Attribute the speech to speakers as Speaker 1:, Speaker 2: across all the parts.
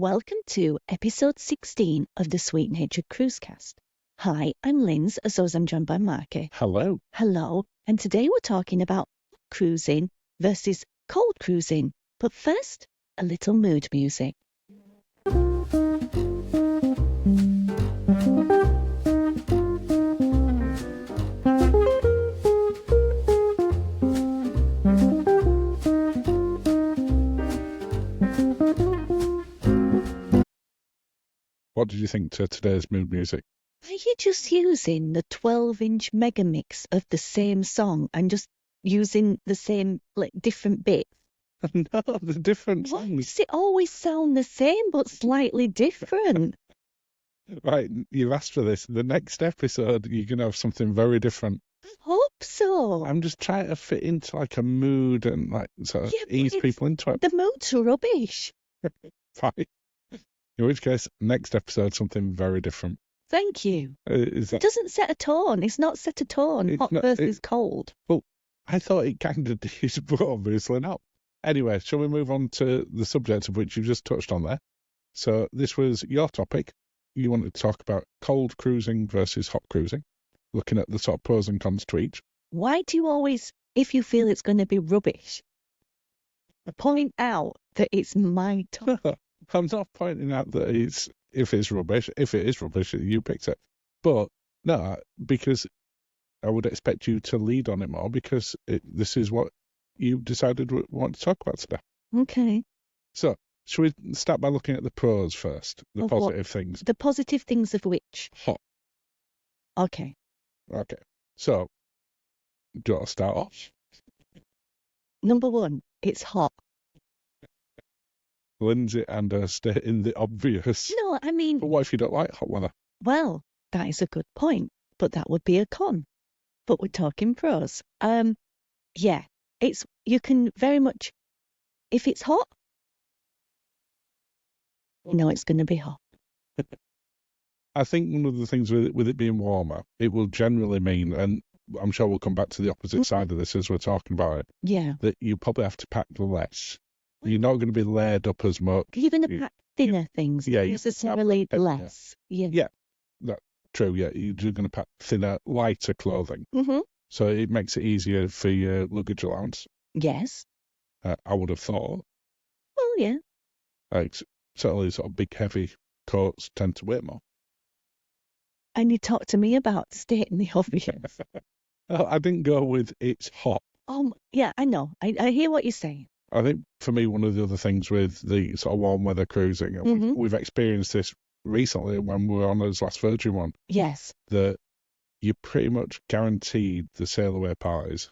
Speaker 1: Welcome to episode 16 of the Sweet Natured Cruisecast. Hi, I'm Linz, as always I'm joined by Marky.
Speaker 2: Hello.
Speaker 1: Hello, and today we're talking about cruising versus cold cruising. But first, a little mood music.
Speaker 2: What did you think to today's mood music?
Speaker 1: Are you just using the 12-inch mega mix of the same song and just using the same, different bits?
Speaker 2: No, the different
Speaker 1: Why
Speaker 2: songs.
Speaker 1: does it always sound the same but slightly different?
Speaker 2: Right, you've asked for this. The next episode, you're going to have something very different.
Speaker 1: I hope so.
Speaker 2: I'm just trying to fit into like a mood and sort of ease people into it.
Speaker 1: The mood's rubbish.
Speaker 2: Fine. In which case, next episode, something very different.
Speaker 1: Thank you.
Speaker 2: Is that...
Speaker 1: It doesn't set a tone. It's not set a tone.
Speaker 2: It's
Speaker 1: Hot
Speaker 2: not-
Speaker 1: versus cold.
Speaker 2: Well, I thought it kind of did, but obviously not. Anyway, shall we move on to the subject of which you just touched on there? So this was your topic. You wanted to talk about cold cruising versus hot cruising, looking at the sort of pros and cons to each.
Speaker 1: Why do you always, if you feel it's going to be rubbish, point out that it's my topic?
Speaker 2: I'm not pointing out that if it's rubbish. If it is rubbish, you picked it. But no, because I would expect you to lead on it more because this is what you decided we want to talk about today.
Speaker 1: Okay.
Speaker 2: So, should we start by looking at the pros first, the
Speaker 1: Of what?
Speaker 2: positive things?
Speaker 1: The positive things of which?
Speaker 2: Hot.
Speaker 1: Okay.
Speaker 2: Okay. So, do you want to start off?
Speaker 1: Number one, it's hot.
Speaker 2: Lindsay and stating the obvious.
Speaker 1: No, I mean,
Speaker 2: But what if you don't like hot weather?
Speaker 1: well, that is a good point, but that would be a con. But we're talking pros. Yeah, you can very much, if it's hot, you know it's going to be hot.
Speaker 2: I think one of the things with it being warmer, it will generally mean, and I'm sure we'll come back to the opposite side of this as we're talking about it,
Speaker 1: Yeah.
Speaker 2: that you probably have to pack less. You're not going to be layered up as much.
Speaker 1: You're going to pack thinner things,
Speaker 2: yeah,
Speaker 1: not
Speaker 2: you-
Speaker 1: necessarily
Speaker 2: yeah.
Speaker 1: less. Yeah.
Speaker 2: Yeah. That's true, yeah. You're going to pack thinner, lighter clothing.
Speaker 1: Mm-hmm.
Speaker 2: So it makes it easier for your luggage allowance,
Speaker 1: Yes.
Speaker 2: I would have thought.
Speaker 1: Well, yeah.
Speaker 2: Certainly sort of big, heavy coats tend to weigh more.
Speaker 1: And you talk to me about stating the obvious.
Speaker 2: I didn't go with it's hot.
Speaker 1: Yeah, I know. I hear what you're saying.
Speaker 2: I think for me, one of the other things with the sort of warm weather cruising, and
Speaker 1: Mhm.
Speaker 2: we've experienced this recently when we were on his last Virgin one,
Speaker 1: Yes.
Speaker 2: that you're pretty much guaranteed the sail away parties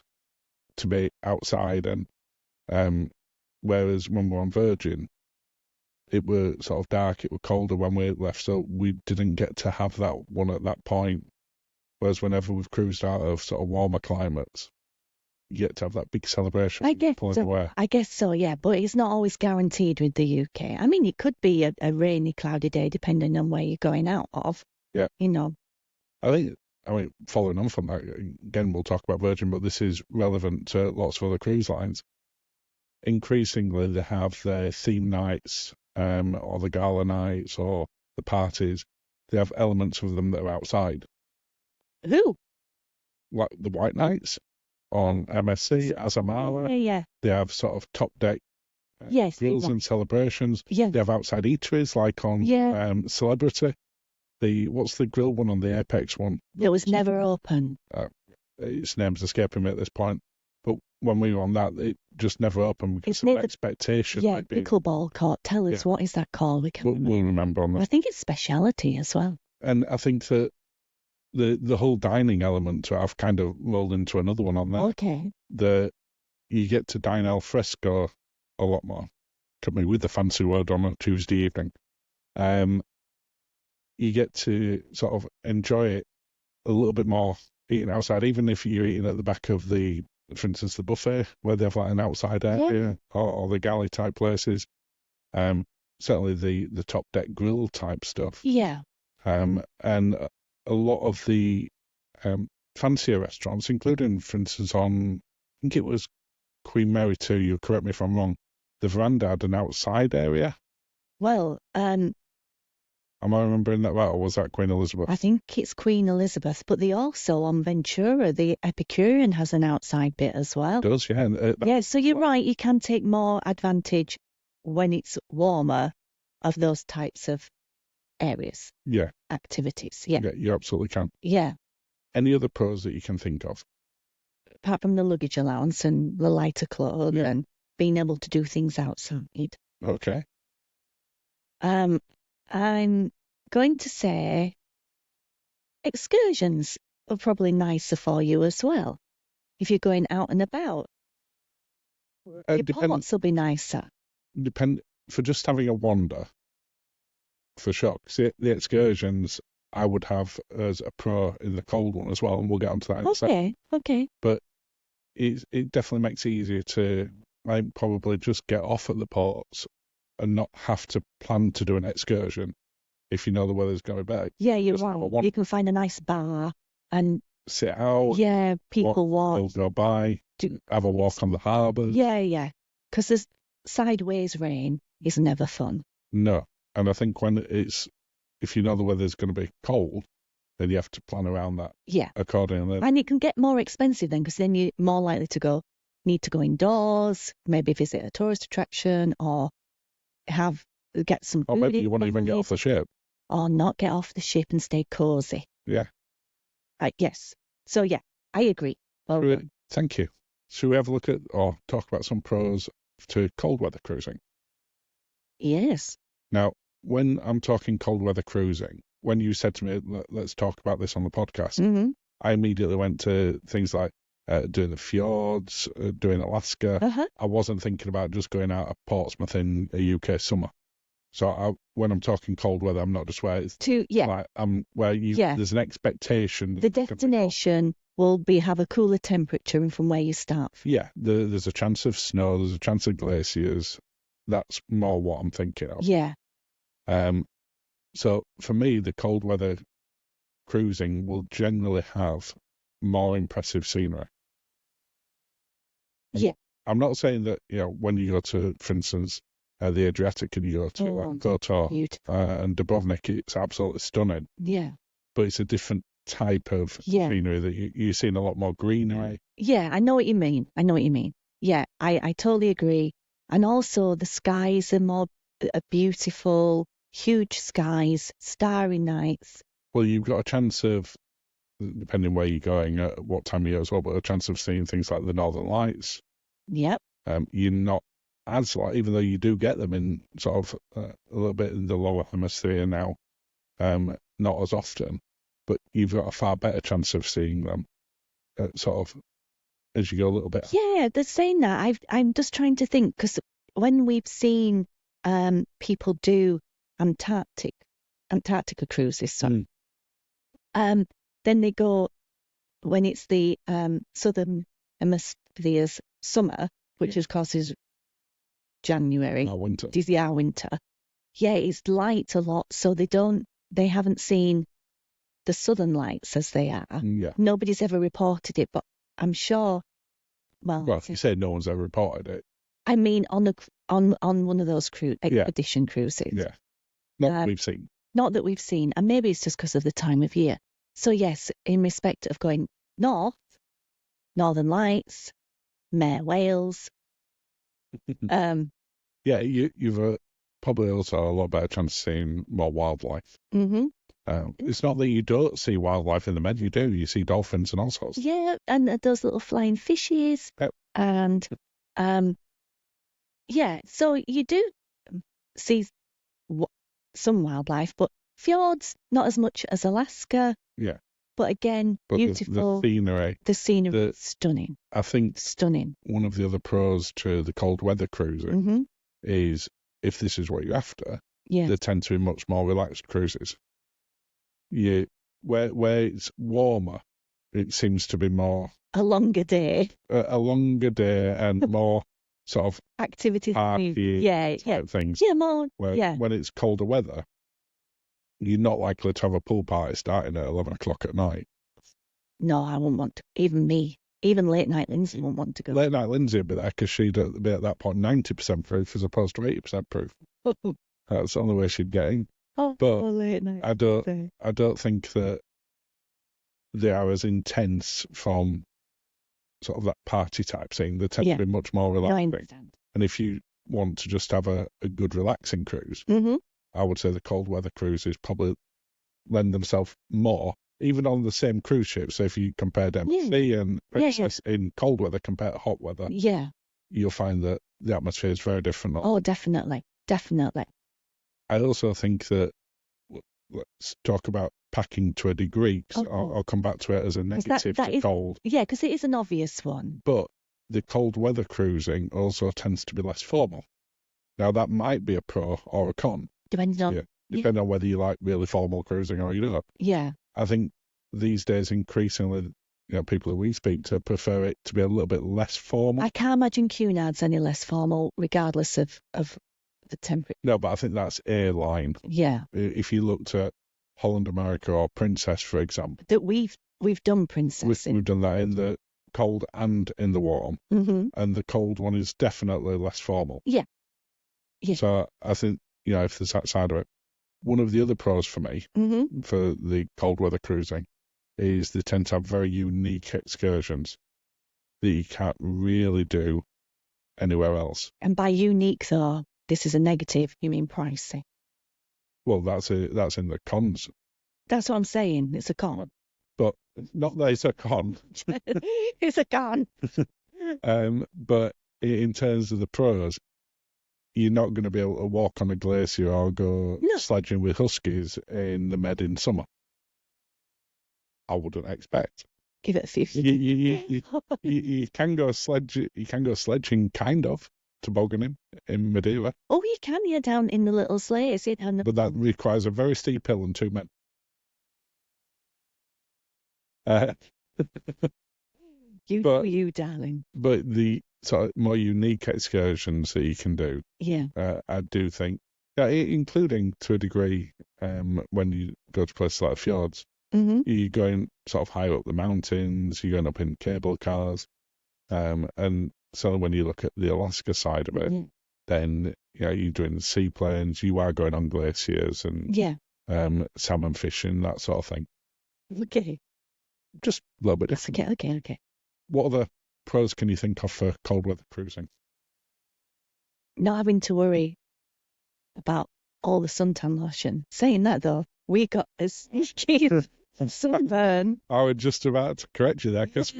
Speaker 2: to be outside, and whereas when we were on Virgin, it were sort of dark, it were colder when we left, so we didn't get to have that one at that point. Whereas whenever we've cruised out of sort of warmer climates, you get to have that big celebration.
Speaker 1: I guess
Speaker 2: pulling
Speaker 1: so.
Speaker 2: away.
Speaker 1: I guess so, yeah. But it's not always guaranteed with the UK. I mean, it could be a rainy, cloudy day depending on where you're going out of.
Speaker 2: Yeah.
Speaker 1: You know.
Speaker 2: I mean, following on from that, again, we'll talk about Virgin, but this is relevant to lots of other cruise lines. Increasingly, they have their theme nights, or the gala nights, or the parties. They have elements of them that are outside,
Speaker 1: Who?
Speaker 2: like the White Nights on MSC, Azamara.
Speaker 1: Yeah.
Speaker 2: They have sort of top deck
Speaker 1: Yes.
Speaker 2: grills
Speaker 1: yeah.
Speaker 2: and celebrations.
Speaker 1: Yeah.
Speaker 2: They have outside eateries, like on
Speaker 1: Yeah.
Speaker 2: Celebrity. What's the grill one on the Apex one?
Speaker 1: It was never open.
Speaker 2: Its name's escaping me at this point. But when we were on that, it just never opened because
Speaker 1: It's
Speaker 2: of
Speaker 1: never-
Speaker 2: expectation.
Speaker 1: Yeah,
Speaker 2: Like being,
Speaker 1: pickleball court. Tell us,
Speaker 2: Yeah.
Speaker 1: what is that called? We can't remember.
Speaker 2: we'll remember on
Speaker 1: I
Speaker 2: that.
Speaker 1: think it's speciality as well.
Speaker 2: And I think that the whole dining element, I've kind of rolled into another one on that.
Speaker 1: Okay.
Speaker 2: You get to dine al fresco a lot more. Took me with the fancy word on a Tuesday evening. You get to sort of enjoy it a little bit more eating outside, even if you're eating at the back of for instance, the buffet, where they have like an outside area, or the galley type places. Certainly the top deck grill type stuff.
Speaker 1: Yeah.
Speaker 2: And a lot of the fancier restaurants, including, for instance, I think it was Queen Mary 2, you correct me if I'm wrong, the veranda had an outside area
Speaker 1: Well,
Speaker 2: Am I remembering that right, or was that Queen Elizabeth?
Speaker 1: I think it's Queen Elizabeth, but they also on Ventura, the Epicurean has an outside bit as well.
Speaker 2: It does, yeah. And,
Speaker 1: Yeah, so you're right. You can take more advantage when it's warmer of those types of areas,
Speaker 2: yeah,
Speaker 1: activities. Yeah,
Speaker 2: yeah, you absolutely can.
Speaker 1: yeah.
Speaker 2: Any other pros that you can think of?
Speaker 1: Apart from the luggage allowance and the lighter clothes
Speaker 2: Yeah.
Speaker 1: and being able to do things outside.
Speaker 2: Okay.
Speaker 1: I'm going to say excursions are probably nicer for you as well. If you're going out and about, your ports will be nicer.
Speaker 2: For just having a wander, for sure. 'Cause the excursions I would have as a pro in the cold one as well, and we'll get onto that in a second.
Speaker 1: Okay.
Speaker 2: But it definitely makes it easier to, like, probably just get off at the ports and not have to plan to do an excursion if you know the weather's going better.
Speaker 1: Yeah, you're
Speaker 2: Just have a
Speaker 1: right.
Speaker 2: wander.
Speaker 1: You can find a nice bar and
Speaker 2: Sit out,
Speaker 1: yeah, people walk.
Speaker 2: they'll go by, have a walk on the harbours.
Speaker 1: Yeah. Because there's sideways rain is never fun.
Speaker 2: No. And I think if you know the weather's going to be cold, then you have to plan around that
Speaker 1: Yeah.
Speaker 2: accordingly.
Speaker 1: And it can get more expensive then because then you're more likely to need to go indoors, maybe visit a tourist attraction or get some
Speaker 2: Or
Speaker 1: food
Speaker 2: maybe you won't even get off the ship.
Speaker 1: or not get off the ship and stay cozy.
Speaker 2: Yeah.
Speaker 1: Yes. So yeah, I agree. Well,
Speaker 2: Thank you. Should we have a look at or talk about some pros to cold weather cruising?
Speaker 1: yes.
Speaker 2: Now, when I'm talking cold weather cruising, when you said to me, let's talk about this on the podcast,
Speaker 1: Mm-hmm.
Speaker 2: I immediately went to things like doing the fjords, doing Alaska.
Speaker 1: Uh-huh.
Speaker 2: I wasn't thinking about just going out of Portsmouth in a UK summer. So when I'm talking cold weather, I'm not just where it's like there's an expectation.
Speaker 1: The destination will have a cooler temperature and from where you start.
Speaker 2: Yeah, there's a chance of snow, there's a chance of glaciers. That's more what I'm thinking of.
Speaker 1: Yeah.
Speaker 2: So for me, the cold weather cruising will generally have more impressive scenery.
Speaker 1: Yeah.
Speaker 2: I'm not saying that, when you go to, for instance, the Adriatic and you go to Kotor and Dubrovnik, it's absolutely stunning.
Speaker 1: Yeah.
Speaker 2: But it's a different type of scenery that you're seeing a lot more greenery.
Speaker 1: Yeah, I know what you mean. Yeah, I totally agree. And also the skies are beautiful, huge skies, starry nights.
Speaker 2: Well, you've got a chance of, depending where you're going at what time of year as well, but a chance of seeing things like the Northern Lights.
Speaker 1: Yep.
Speaker 2: You're not as even though you do get them in sort of a little bit in the lower hemisphere now, not as often, but you've got a far better chance of seeing them sort of as you go a little bit.
Speaker 1: Yeah, they're saying that. I'm just trying to think because when we've seen people do Antarctica cruises, then they go when it's the southern hemisphere's summer, which of course is January.
Speaker 2: Our winter.
Speaker 1: It is our winter. Yeah, it's light a lot, so they haven't seen the southern lights as they are.
Speaker 2: Yeah.
Speaker 1: Nobody's ever reported it, but I'm sure.
Speaker 2: Well, if you say no one's ever reported it.
Speaker 1: I mean, on one of those expedition cruises.
Speaker 2: Yeah. Not that we've seen.
Speaker 1: Not that we've seen, and maybe it's just because of the time of year. So yes, in respect of going north, Northern Lights, Mare Wales.
Speaker 2: Yeah, you've probably also a lot better chance of seeing more wildlife.
Speaker 1: Mm-hmm.
Speaker 2: It's not that you don't see wildlife in the Med, you do. You see dolphins and all sorts.
Speaker 1: Yeah, and those little flying fishes.
Speaker 2: Yep.
Speaker 1: And so you do see some wildlife, but fjords not as much as Alaska.
Speaker 2: Yeah.
Speaker 1: But again, beautiful.
Speaker 2: The scenery.
Speaker 1: Stunning.
Speaker 2: I think
Speaker 1: stunning.
Speaker 2: One of the other pros to the cold weather cruising is if this is what you're after, they tend to be much more relaxed cruises. Where it's warmer, it seems to be more
Speaker 1: a longer day.
Speaker 2: A longer day and more sort of
Speaker 1: activities,
Speaker 2: party things.
Speaker 1: Yeah, more.
Speaker 2: When it's colder weather, you're not likely to have a pool party starting at 11 o'clock at night.
Speaker 1: No, I wouldn't want to. Even me. Even late night Linzi won't want to go.
Speaker 2: Late night Linzi would be there because she'd be at that point 90% proof as opposed to 80% proof. That's the only way she'd get in.
Speaker 1: Oh,
Speaker 2: But
Speaker 1: late night.
Speaker 2: I don't think that they are as intense from sort of that party type thing. They tend to be much more
Speaker 1: No, I
Speaker 2: relaxing.
Speaker 1: understand.
Speaker 2: And if you want to just have a good relaxing cruise, I would say the cold weather cruises probably lend themselves more, even on the same cruise ship. So if you compared MC and Princess in cold weather compared to hot weather, you'll find that the atmosphere is very different.
Speaker 1: Oh, definitely.
Speaker 2: I also think that, let's talk about packing to a degree, because I'll come back to it as a negative to cold.
Speaker 1: Yeah, because it is an obvious one.
Speaker 2: But the cold weather cruising also tends to be less formal. Now, that might be a pro or a con.
Speaker 1: Depending on
Speaker 2: whether you like really formal cruising or you don't.
Speaker 1: Yeah.
Speaker 2: I think these days, increasingly, people who we speak to prefer it to be a little bit less formal.
Speaker 1: I can't imagine Cunard's any less formal, regardless of the temperature.
Speaker 2: No, but I think that's airline.
Speaker 1: Yeah.
Speaker 2: If you looked at Holland America or Princess, for example.
Speaker 1: That we've done Princess.
Speaker 2: We've done that in the cold and in the warm.
Speaker 1: Mm-hmm.
Speaker 2: And the cold one is definitely less formal.
Speaker 1: Yeah.
Speaker 2: So I think, if there's that side of it. One of the other pros for me, for the cold weather cruising, is they tend to have very unique excursions that you can't really do anywhere else.
Speaker 1: And by unique, though, this is a negative. You mean pricey?
Speaker 2: Well, that's in the cons.
Speaker 1: That's what I'm saying. It's a con.
Speaker 2: But not that it's a con.
Speaker 1: It's a con.
Speaker 2: But in terms of the pros, you're not going to be able to walk on a glacier or go sledging with huskies in the Med in summer. I wouldn't expect.
Speaker 1: Give it a 50.
Speaker 2: You can go sledging. You can go sledging, kind of, tobogganing in Madeira.
Speaker 1: Oh, you can. You're down in the little sleighs.
Speaker 2: But that requires a very steep hill and 2 men.
Speaker 1: You, darling.
Speaker 2: But the sort of more unique excursions that you can do, I do think, including to a degree, when you go to places like fjords, you're going sort of high up the mountains, you're going up in cable cars, and so when you look at the Alaska side of it, then you're doing seaplanes, you are going on glaciers and salmon fishing, that sort of thing.
Speaker 1: Okay.
Speaker 2: Just a little bit different.
Speaker 1: Okay.
Speaker 2: What other pros can you think of for cold weather cruising?
Speaker 1: Not having to worry about all the suntan lotion. Saying that, though, we got a sneaky sunburn.
Speaker 2: I was just about to correct you there, because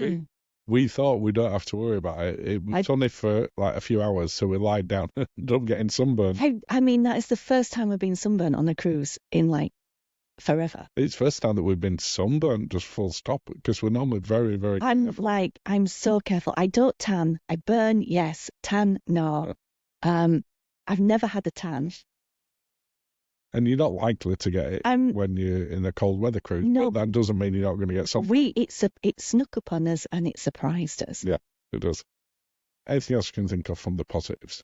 Speaker 2: we thought we don't have to worry about it. It was only for like a few hours, so we lied down and don't get sunburned.
Speaker 1: I mean, that is the first time we've been sunburned on a cruise in like forever.
Speaker 2: It's the first time that we've been sunburned, just full stop, because we're normally very, very careful.
Speaker 1: I'm so careful. I don't tan. I burn, yes. Tan, no. I've never had a tan.
Speaker 2: And you're not likely to get it when you're in a cold weather cruise.
Speaker 1: No.
Speaker 2: But that doesn't mean you're not going to get something.
Speaker 1: It snuck upon us and it surprised us.
Speaker 2: Yeah, it does. Anything else you can think of from the positives?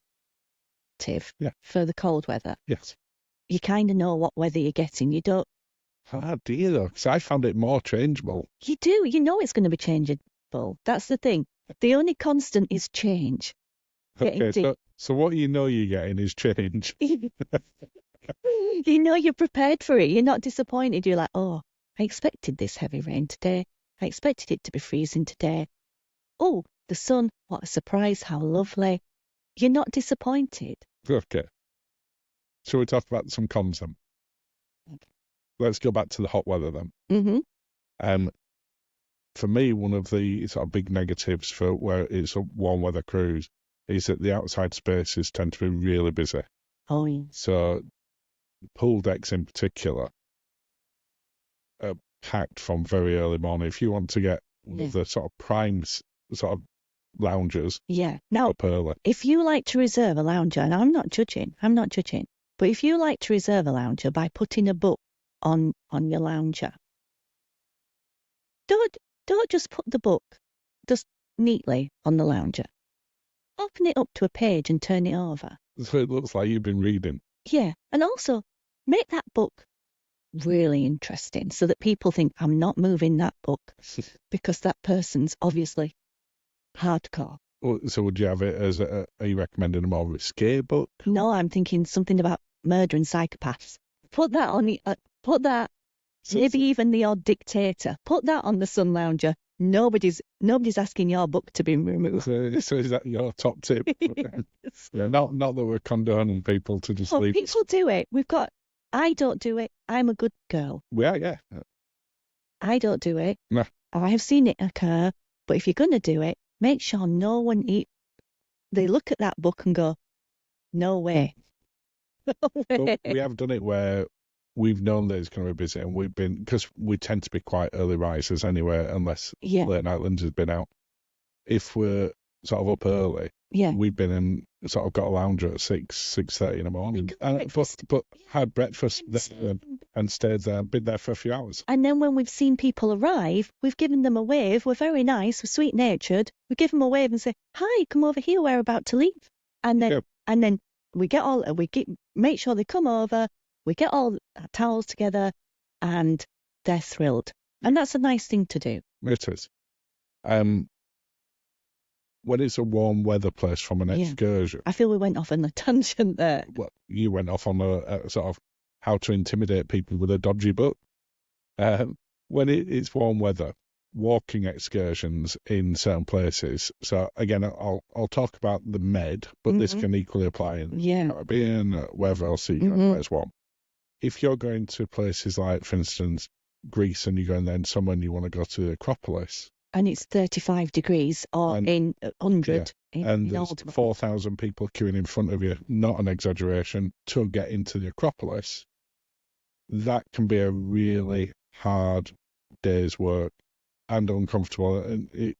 Speaker 1: For the cold weather.
Speaker 2: Yes.
Speaker 1: You kind of know what weather you're getting. You don't.
Speaker 2: Ah, dear, though, because I found it more changeable.
Speaker 1: You do. You know it's going to be changeable. That's the thing. The only constant is change.
Speaker 2: Okay, so what you're getting is change.
Speaker 1: You know you're prepared for it. You're not disappointed. You're like, oh, I expected this heavy rain today. I expected it to be freezing today. Oh, the sun, what a surprise, how lovely. You're not disappointed.
Speaker 2: Okay. Shall we talk about some cons then?
Speaker 1: Okay.
Speaker 2: Let's go back to the hot weather then.
Speaker 1: Mm-hmm.
Speaker 2: For me, one of the sort of big negatives for where it's a warm weather cruise is that the outside spaces tend to be really busy.
Speaker 1: Oh, yeah.
Speaker 2: So pool decks in particular are packed from very early morning. If you want to get the sort of prime sort of loungers,
Speaker 1: now
Speaker 2: up early.
Speaker 1: If you like to reserve a lounger, and I'm not judging, but if you like to reserve a lounger by putting a book on your lounger, don't just put the book just neatly on the lounger. Open it up to a page and turn it over.
Speaker 2: So it looks like you've been reading.
Speaker 1: Yeah, and also make that book really interesting so that people think I'm not moving that book because that person's obviously hardcore.
Speaker 2: So would you have it as are you recommending a more risque book?
Speaker 1: No, I'm thinking something about murdering psychopaths. Put that on put that, maybe even the odd dictator. Put that on the Sun Lounger. Nobody's asking your book to be removed.
Speaker 2: So is that your top tip?
Speaker 1: Yes.
Speaker 2: Yeah, not that we're condoning people to just leave.
Speaker 1: People do it. I don't do it. I'm a good girl.
Speaker 2: We are, yeah.
Speaker 1: I don't do it.
Speaker 2: No.
Speaker 1: I have seen it occur. But if you're going to do it, make sure no one they look at that book and go, no way. No way.
Speaker 2: But we have done it where we've known that it's going to be busy, and we've been, because we tend to be quite early risers anyway, unless Late Night Linzi's been out. If we're sort of up early, we've been in, sort of got a lounger at 6:30 in the morning, but had breakfast there and stayed there, been there for a few hours.
Speaker 1: And then when we've seen people arrive, we've given them a wave. We're very nice, we're sweet natured. We give them a wave and say, "Hi, come over here. We're about to leave." And then make sure they come over. We get all our towels together, and they're thrilled. And that's a nice thing to do.
Speaker 2: It is. When it's a warm weather place from an excursion.
Speaker 1: I feel we went off on a tangent there.
Speaker 2: Well, you went off on a sort of how to intimidate people with a dodgy book. When it's warm weather, walking excursions in certain places. So again, I'll talk about the Med, but this can equally apply in Caribbean, wherever else you go where it's warm. If you're going to places like, for instance, Greece, and you're going there in summer and you want to go to the Acropolis,
Speaker 1: and it's 35 degrees or in 100.
Speaker 2: And there's 4,000 people queuing in front of you, not an exaggeration, to get into the Acropolis. That can be a really hard day's work and uncomfortable, and it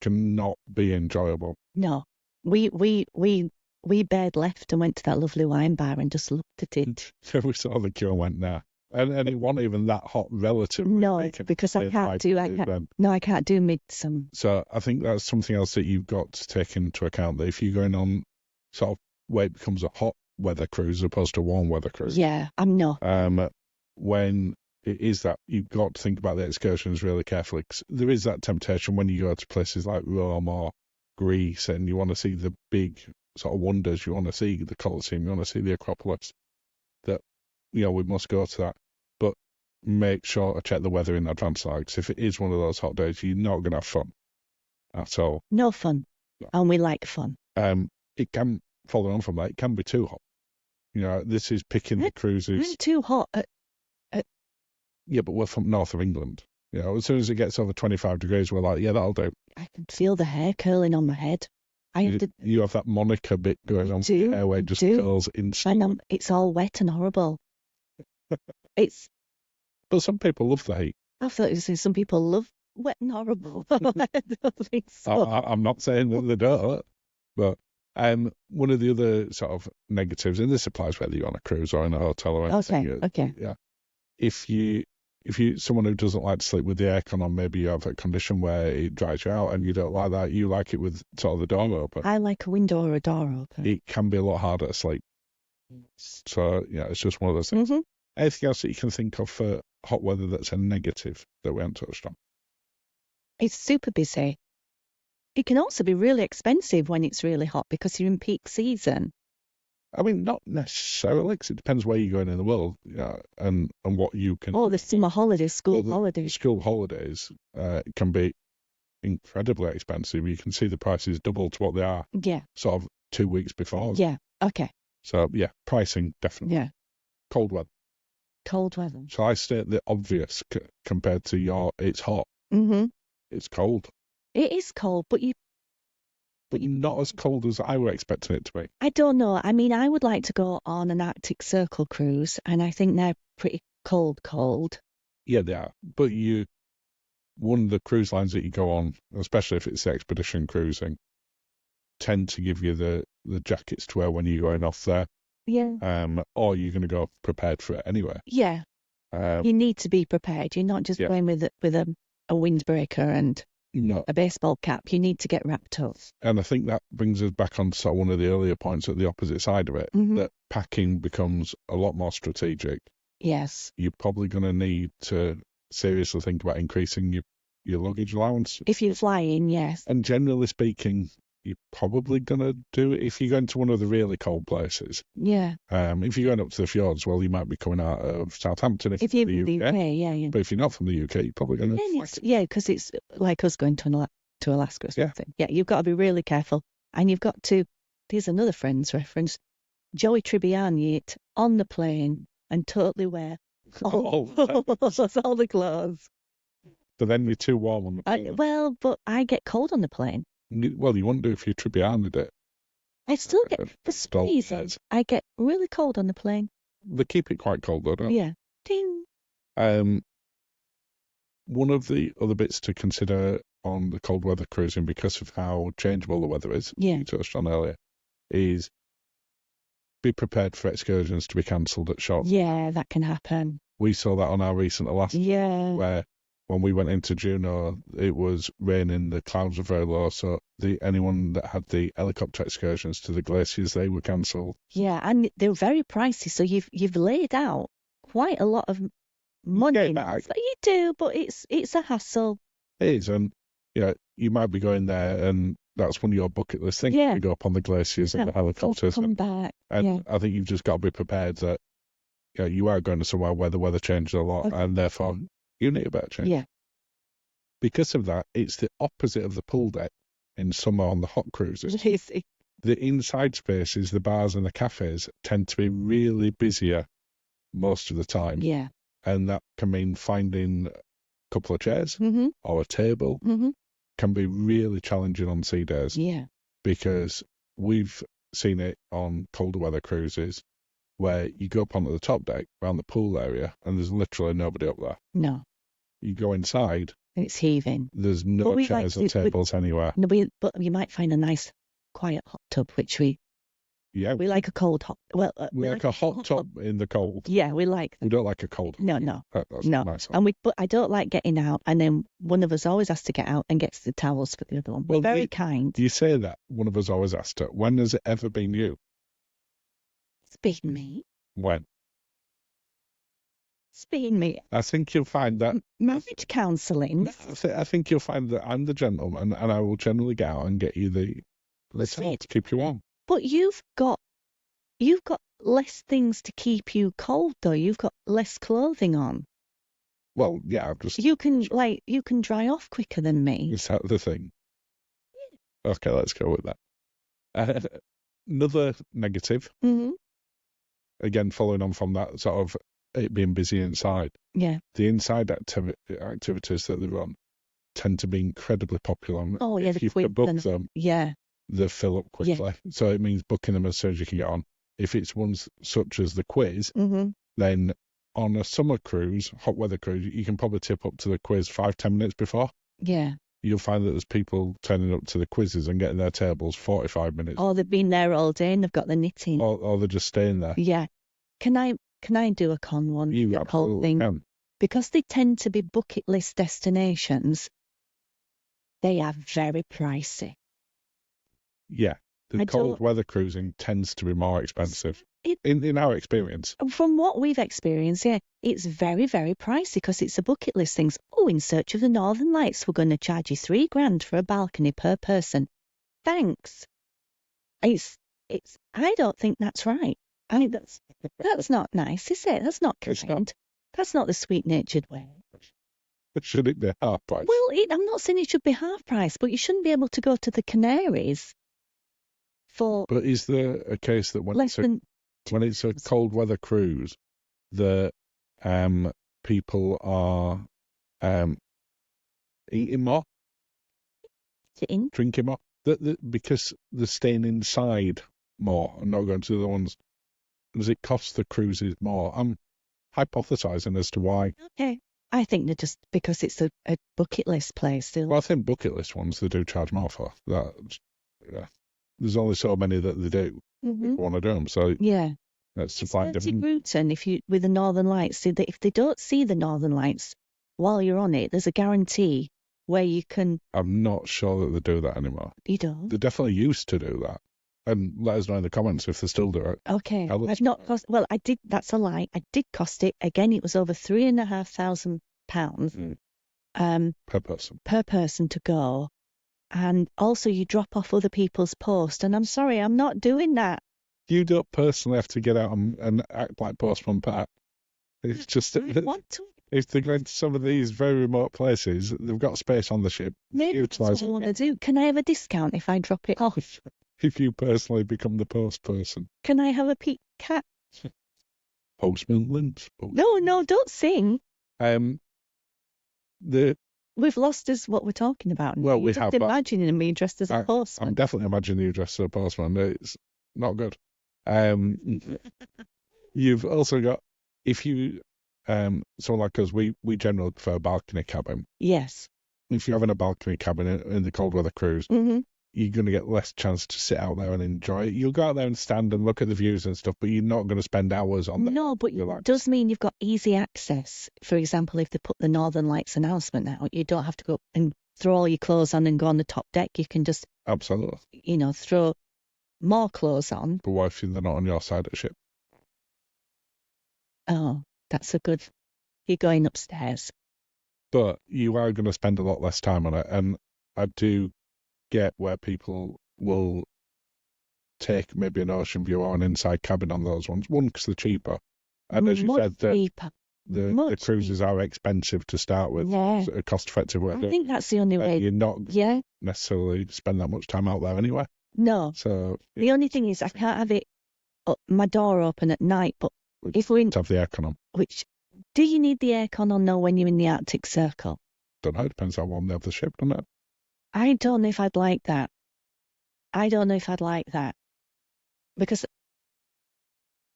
Speaker 2: cannot be enjoyable.
Speaker 1: No. We bared left and went to that lovely wine bar and just looked at it.
Speaker 2: We saw the queue and went, nah. And it wasn't even that hot relatively.
Speaker 1: No, because I can't do midsummer.
Speaker 2: So I think that's something else that you've got to take into account, that if you're going on sort of where it becomes a hot weather cruise as opposed to a warm weather cruise.
Speaker 1: Yeah, I'm not.
Speaker 2: When it is that, you've got to think about the excursions really carefully, 'cause there is that temptation when you go to places like Rome or Greece and you want to see the big sort of wonders, you want to see the Colosseum, you want to see the Acropolis, that, we must go to that. But make sure to check the weather in advance, because if it is one of those hot days, you're not going to have fun at all.
Speaker 1: No fun. No. And we like fun.
Speaker 2: It can, following on from that, it can be too hot. This is picking the cruises.
Speaker 1: It's too hot.
Speaker 2: Yeah, but we're from north of England. As soon as it gets over 25 degrees, we're like, yeah, that'll do.
Speaker 1: I can feel the hair curling on my head.
Speaker 2: You have that Monica bit going on. The hair just curls instantly.
Speaker 1: And it's all wet and horrible.
Speaker 2: But some people love the heat.
Speaker 1: I thought you said some people love wet and horrible. I don't think so.
Speaker 2: I'm not saying that they don't, but one of the other sort of negatives, and this applies whether you're on a cruise or in a hotel or anything.
Speaker 1: Okay.
Speaker 2: Yeah. If you someone who doesn't like to sleep with the aircon on, maybe you have a condition where it dries you out and you don't like that, you like it with sort of the door open.
Speaker 1: I like a window or a door open.
Speaker 2: It can be a lot harder to sleep. So, it's just one of those things. Anything else that you can think of for hot weather that's a negative that we haven't touched on?
Speaker 1: It's super busy. It can also be really expensive when it's really hot because you're in peak season.
Speaker 2: I mean, not necessarily, because it depends where you're going in the world, and what you can...
Speaker 1: Oh, the summer holidays, school holidays.
Speaker 2: School holidays can be incredibly expensive. You can see the prices double to what they are sort of 2 weeks before.
Speaker 1: Yeah, okay.
Speaker 2: So, pricing, definitely.
Speaker 1: Yeah.
Speaker 2: Cold weather.
Speaker 1: Cold weather.
Speaker 2: So I state the obvious compared to it's hot.
Speaker 1: Mm-hmm.
Speaker 2: It's cold.
Speaker 1: It is cold, but
Speaker 2: not as cold as I were expecting it to be.
Speaker 1: I don't know. I mean, I would like to go on an Arctic Circle cruise, and I think they're pretty cold.
Speaker 2: Yeah, they are. But one of the cruise lines that you go on, especially if it's the expedition cruising, tend to give you the jackets to wear when you're going off there.
Speaker 1: Yeah.
Speaker 2: Or you're going to go prepared for it anyway.
Speaker 1: Yeah. You need to be prepared. You're not just going with a windbreaker and a baseball cap. You need to get wrapped up.
Speaker 2: And I think that brings us back on to one of the earlier points at the opposite side of it, that packing becomes a lot more strategic.
Speaker 1: Yes.
Speaker 2: You're probably going to need to seriously think about increasing your luggage allowance.
Speaker 1: If you're flying, yes.
Speaker 2: And generally speaking, you're probably going to do it if you're going to one of the really cold places.
Speaker 1: Yeah.
Speaker 2: If you're going up to the fjords, well, you might be coming out of Southampton
Speaker 1: If you're in the UK, yeah.
Speaker 2: But if you're not from the UK, you're probably going to...
Speaker 1: Yeah, because it's like us going to Alaska or something. Yeah, you've got to be really careful. And you've got to... Here's another Friends reference. Joey Tribbiani on the plane and totally wear all the clothes.
Speaker 2: But then you're too warm on the plane.
Speaker 1: Well, but I get cold on the plane.
Speaker 2: Well, you wouldn't do if you Tribbiani it.
Speaker 1: I still get, for some reason, I get really cold on the plane.
Speaker 2: They keep it quite cold, though, don't they?
Speaker 1: Yeah. Ding.
Speaker 2: One of the other bits to consider on the cold weather cruising, because of how changeable the weather is, you touched on earlier, is be prepared for excursions to be cancelled at shore.
Speaker 1: Yeah, that can happen.
Speaker 2: We saw that on our recent Alaska, where when we went into Juneau, it was raining, the clouds were very low, so anyone that had the helicopter excursions to the glaciers, they were cancelled.
Speaker 1: Yeah, and they were very pricey, so you've laid out quite a lot of money. You do, but it's a hassle.
Speaker 2: It is, and you might be going there, and that's one of your bucket list things. You go up on the glaciers and the helicopters.
Speaker 1: Come back.
Speaker 2: And I think you've just got to be prepared that you are going to somewhere where the weather changes a lot, and therefore you need a better change.
Speaker 1: Yeah.
Speaker 2: Because of that, it's the opposite of the pool deck in summer on the hot cruises. The inside spaces, the bars and the cafes, tend to be really busier most of the time.
Speaker 1: Yeah.
Speaker 2: And that can mean finding a couple of chairs or a table can be really challenging on sea days.
Speaker 1: Yeah.
Speaker 2: Because we've seen it on colder weather cruises where you go up onto the top deck around the pool area and there's literally nobody up there.
Speaker 1: No.
Speaker 2: You go inside.
Speaker 1: It's heaving.
Speaker 2: There's no chairs or tables anywhere.
Speaker 1: No, but you might find a nice quiet hot tub, which we like a cold hot. Well,
Speaker 2: we like a hot tub in the cold.
Speaker 1: Yeah, we like that.
Speaker 2: We don't like a cold.
Speaker 1: No.
Speaker 2: That's nice.
Speaker 1: And but I don't like getting out, and then one of us always has to get out and gets the towels for the other one. Well, very kind.
Speaker 2: You say that one of us always has to. When has it ever been you?
Speaker 1: It's been me.
Speaker 2: When?
Speaker 1: It's been me.
Speaker 2: I think you'll find that
Speaker 1: marriage counselling.
Speaker 2: I think you'll find that I'm the gentleman, and I will generally get out and get you the to keep you warm.
Speaker 1: But you've got less things to keep you cold, though. You've got less clothing on.
Speaker 2: Well, yeah,
Speaker 1: you can dry off quicker than me.
Speaker 2: Is that the thing? Yeah. Okay, let's go with that. Another negative. Again, following on from that sort of it being busy inside.
Speaker 1: Yeah.
Speaker 2: The inside activities that they run tend to be incredibly popular.
Speaker 1: Oh yeah,
Speaker 2: if you book them.
Speaker 1: Yeah.
Speaker 2: They fill up quickly. Yeah. So it means booking them as soon as you can get on. If it's ones such as the quiz, then on a summer cruise, hot weather cruise, you can probably tip up to the quiz 5-10 minutes before. Yeah. You'll find that there's people turning up to the quizzes and getting their tables 45 minutes.
Speaker 1: Or they've been there all day and they've got the knitting.
Speaker 2: Or they're just staying there.
Speaker 1: Yeah. Can I do a con one?
Speaker 2: You absolutely can.
Speaker 1: Because they tend to be bucket list destinations, they are very pricey.
Speaker 2: Yeah, the cold weather cruising tends to be more expensive in our experience.
Speaker 1: From what we've experienced, yeah, it's very, very pricey because it's a bucket list things. Oh, in search of the Northern Lights, we're going to charge you $3,000 for a balcony per person. Thanks. I don't think that's right. That's not nice, is it? That's not kind. That's not the sweet-natured way.
Speaker 2: Should it be half price?
Speaker 1: Well, I'm not saying it should be half price, but you shouldn't be able to go to the Canaries for.
Speaker 2: But is there a case that when it's a cold weather cruise, the people are eating more, drinking more, because they're staying inside more and not going to the ones? Does it cost the cruises more? I'm hypothesising as to why.
Speaker 1: Okay. I think they're just because it's a bucket list place still.
Speaker 2: Well, I think bucket list ones they do charge more for. Yeah. There's only so many that they do want to do them. So
Speaker 1: yeah,
Speaker 2: that's supply different.
Speaker 1: Bruton, with the Northern Lights, if they don't see the Northern Lights while you're on it, there's a guarantee where you can.
Speaker 2: I'm not sure that they do that anymore.
Speaker 1: You don't?
Speaker 2: They definitely used to do that. And let us know in the comments if they still do it.
Speaker 1: Okay. I've not cost. Well, I did. That's a lie. I did cost it. Again, it was over £3,500
Speaker 2: per person.
Speaker 1: Per person to go, and also you drop off other people's post. And I'm sorry, I'm not doing that.
Speaker 2: You don't personally have to get out and act like Postman Pat. It's just
Speaker 1: I want to.
Speaker 2: if they're going to some of these very remote places, they've got space on the ship.
Speaker 1: Maybe that's what I want to do. Can I have a discount if I drop it off?
Speaker 2: If you personally become the post person.
Speaker 1: Can I have a peak cat?
Speaker 2: Postman Linz.
Speaker 1: No, don't sing.
Speaker 2: The
Speaker 1: We've lost us what we're talking about.
Speaker 2: Well,
Speaker 1: You're
Speaker 2: we
Speaker 1: just
Speaker 2: have.
Speaker 1: imagining me dressed as a postman.
Speaker 2: I'm definitely imagining you dressed as a postman. It's not good. You've also got, if you, so like us, we generally prefer a balcony cabin.
Speaker 1: Yes.
Speaker 2: If you're having a balcony cabin in the cold weather cruise, you're going to get less chance to sit out there and enjoy it. You'll go out there and stand and look at the views and stuff, but you're not going to spend hours on that.
Speaker 1: No, but it does mean you've got easy access. For example, if they put the Northern Lights announcement out, you don't have to go and throw all your clothes on and go on the top deck. You can just,
Speaker 2: absolutely,
Speaker 1: throw more clothes on.
Speaker 2: But what if they're not on your side of the ship?
Speaker 1: Oh, that's a good. You're going upstairs.
Speaker 2: But you are going to spend a lot less time on it, and I do get where people will take maybe an ocean view or an inside cabin on those ones. One, because they're cheaper, and as you said, the cruises are expensive to start with.
Speaker 1: Yeah,
Speaker 2: a cost-effective way.
Speaker 1: I think that's the only way.
Speaker 2: You're not necessarily spend that much time out there anyway.
Speaker 1: No.
Speaker 2: So
Speaker 1: the only thing is, I can't have it my door open at night. But if we
Speaker 2: have the aircon on,
Speaker 1: do you need the aircon on now when you're in the Arctic Circle?
Speaker 2: Don't know. It depends how warm they have the ship, doesn't it?
Speaker 1: I don't know if I'd like that. Because